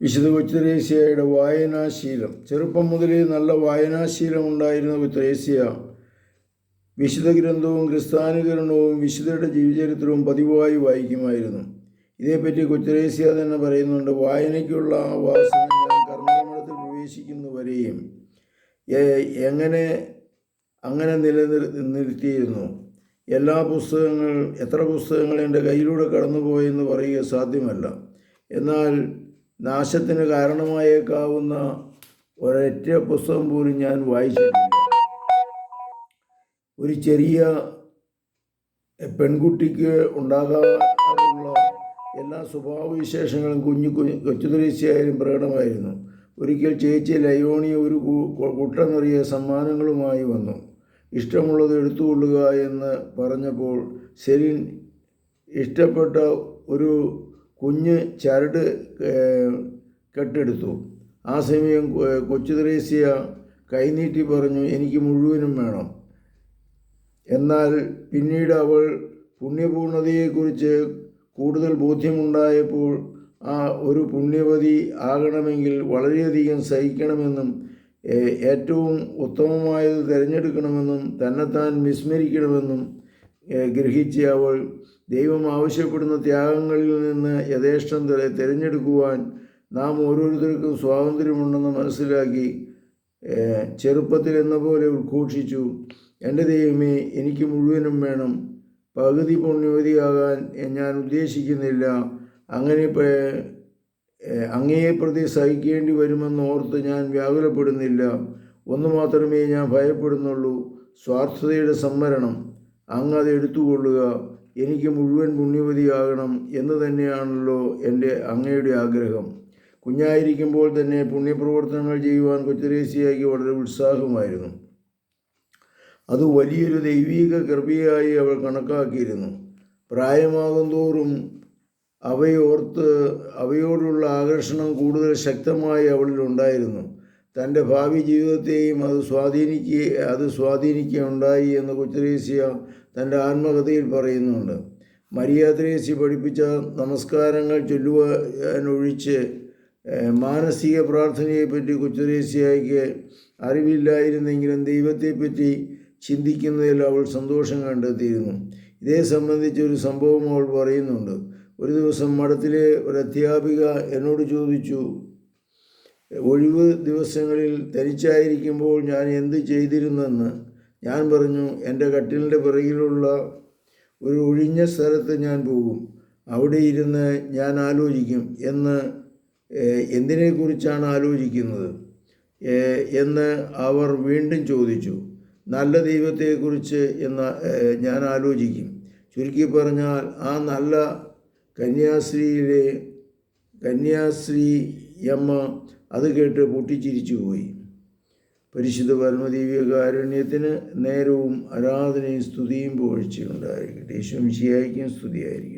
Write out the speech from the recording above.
വിശുദ്ധ കൊച്ചുത്രേസ്യയുടെ വായനാശീലം. ചെറുപ്പം മുതലേ നല്ല വായനാശീലം ഉണ്ടായിരുന്ന കൊച്ചുത്രേസ്യ വിശുദ്ധ ഗ്രന്ഥവും ക്രിസ്ത്യാനുകരണവും വിശുദ്ധരുടെ ജീവചരിത്രവും പതിവായി വായിക്കുമായിരുന്നു. ഇതേപ്പറ്റി കൊച്ചുത്രേസ്യ തന്നെ പറയുന്നുണ്ട്: വായനയ്ക്കുള്ള ആ വാസന ഞാൻ കർമ്മമഠത്തിൽ പ്രവേശിക്കുന്നവരെയും അങ്ങനെ നിലനിർത്തിയിരുന്നു. എത്ര പുസ്തകങ്ങൾ എൻ്റെ കയ്യിലൂടെ കടന്നുപോയെന്ന് പറയുക സാധ്യമല്ല. എന്നാൽ നാശത്തിന് കാരണമായേക്കാവുന്ന ഒരൊറ്റ പുസ്തകം പോലും ഞാൻ വായിച്ചിട്ടില്ല. ഒരു ചെറിയ പെൺകുട്ടിക്ക് ഉണ്ടാകാറുള്ള എല്ലാ സ്വഭാവവിശേഷങ്ങളും കൊച്ചുത്രേസ്യയിലും പ്രകടമായിരുന്നു. ഒരിക്കൽ ചേച്ചി ലയോണി ഒരു കുട്ട നിറയെ സമ്മാനങ്ങളുമായി വന്നു. ഇഷ്ടമുള്ളത് എടുത്തുകൊള്ളുക എന്ന് പറഞ്ഞപ്പോൾ സെലിൻ ഇഷ്ടപ്പെട്ട ഒരു കുഞ്ഞ് ചരട് കെട്ടെടുത്തു. ആ സമയം കൊച്ചുത്രേസ്യ കൈനീട്ടി പറഞ്ഞു: എനിക്ക് മുഴുവനും വേണം. എന്നാൽ പിന്നീട് അവൾ പുണ്യപൂർണതയെക്കുറിച്ച് കൂടുതൽ ബോധ്യമുണ്ടായപ്പോൾ ഒരു പുണ്യവതി ആകണമെങ്കിൽ വളരെയധികം സഹിക്കണമെന്നും ഏറ്റവും ഉത്തമമായത് തിരഞ്ഞെടുക്കണമെന്നും തന്നെത്താൻ വിസ്മരിക്കണമെന്നും ഗ്രഹിച്ച അവൾ ദൈവം ആവശ്യപ്പെടുന്ന ത്യാഗങ്ങളിൽ നിന്ന് യഥേഷ്ടം തിരഞ്ഞെടുക്കുവാൻ നാം ഓരോരുത്തർക്കും സ്വാതന്ത്ര്യമുണ്ടെന്ന് മനസ്സിലാക്കി ചെറുപ്പത്തിൽ എന്ന പോലെ ഉദ്ഘോഷിച്ചു: എൻ്റെ ദൈവമേ, എനിക്ക് മുഴുവനും വേണം. പകുതി പുണ്യവതിയാകാൻ ഞാൻ ഉദ്ദേശിക്കുന്നില്ല. അങ്ങയെ പ്രതി സഹിക്കേണ്ടി വരുമെന്ന് ഓർത്ത് ഞാൻ വ്യാകുലപ്പെടുന്നില്ല. ഒന്ന് മാത്രമേ ഞാൻ ഭയപ്പെടുന്നുള്ളൂ: സ്വാർത്ഥതയുടെ സംവരണം. അങ്ങ് അത് എടുത്തുകൊള്ളുക. എനിക്ക് മുഴുവൻ പുണ്യവതിയാകണം എന്ന് തന്നെയാണല്ലോ അങ്ങയുടെ ആഗ്രഹം. കുഞ്ഞായിരിക്കുമ്പോൾ തന്നെ പുണ്യപ്രവർത്തനങ്ങൾ ചെയ്യുവാൻ കൊച്ചുത്രേസ്യയ്ക്ക് വളരെ ഉത്സാഹമായിരുന്നു. അത് വലിയൊരു ദൈവീക കൃപയായി അവൾ കണക്കാക്കിയിരുന്നു. പ്രായമാകും തോറും അവയോടുള്ള ആകർഷണം കൂടുതൽ ശക്തമായി അവളിൽ ഉണ്ടായിരുന്നു. തൻ്റെ ഭാവി ജീവിതത്തെയും അത് സ്വാധീനിക്കുകയുണ്ടായി എന്ന് കൊച്ചുത്രേസ്യ തൻ്റെ ആത്മകഥയിൽ പറയുന്നുണ്ട്. മരിയ ത്രേസ്യ പഠിപ്പിച്ച നമസ്കാരങ്ങൾ ചൊല്ലുവാനൊഴിച്ച് മാനസിക പ്രാർത്ഥനയെപ്പറ്റി കൊച്ചുത്രേസ്യയ്ക്ക് അറിവില്ലായിരുന്നെങ്കിലും ദൈവത്തെപ്പറ്റി ചിന്തിക്കുന്നതിൽ അവൾ സന്തോഷം കണ്ടെത്തിയിരുന്നു. ഇതേ സംബന്ധിച്ച് ഒരു സംഭവം അവൾ പറയുന്നുണ്ട്. ഒരു ദിവസം മഠത്തിലെ ഒരു അധ്യാപിക എന്നോട് ചോദിച്ചു: ഒഴിവ് ദിവസങ്ങളിൽ തനിച്ചായിരിക്കുമ്പോൾ ഞാൻ എന്ത് ചെയ്തിരുന്നെന്ന്. ഞാൻ പറഞ്ഞു: എൻ്റെ കട്ടിലിൻ്റെ പിറകിലുള്ള ഒരു ഒഴിഞ്ഞ സ്ഥലത്ത് ഞാൻ പോകും. അവിടെ ഇരുന്ന് ഞാൻ ആലോചിക്കും. എന്തിനെക്കുറിച്ചാണ് ആലോചിക്കുന്നത് എന്ന് അവർ വീണ്ടും ചോദിച്ചു. നല്ല ദൈവത്തെക്കുറിച്ച് ഞാൻ ആലോചിക്കും. ചുരുക്കി പറഞ്ഞാൽ ആ നല്ല കന്യാശ്രീയമ്മ അത് കേട്ട് പൊട്ടിച്ചിരിച്ചു പോയി. പരിശുദ്ധ പരമദിവ്യകാരുണ്യത്തിന് നേരവും ആരാധനയും സ്തുതിയും പുകഴ്ചയുണ്ടായിരിക്കട്ടെ. യേശുമിശിഹായ്ക്കും സ്തുതിയായിരിക്കട്ടെ.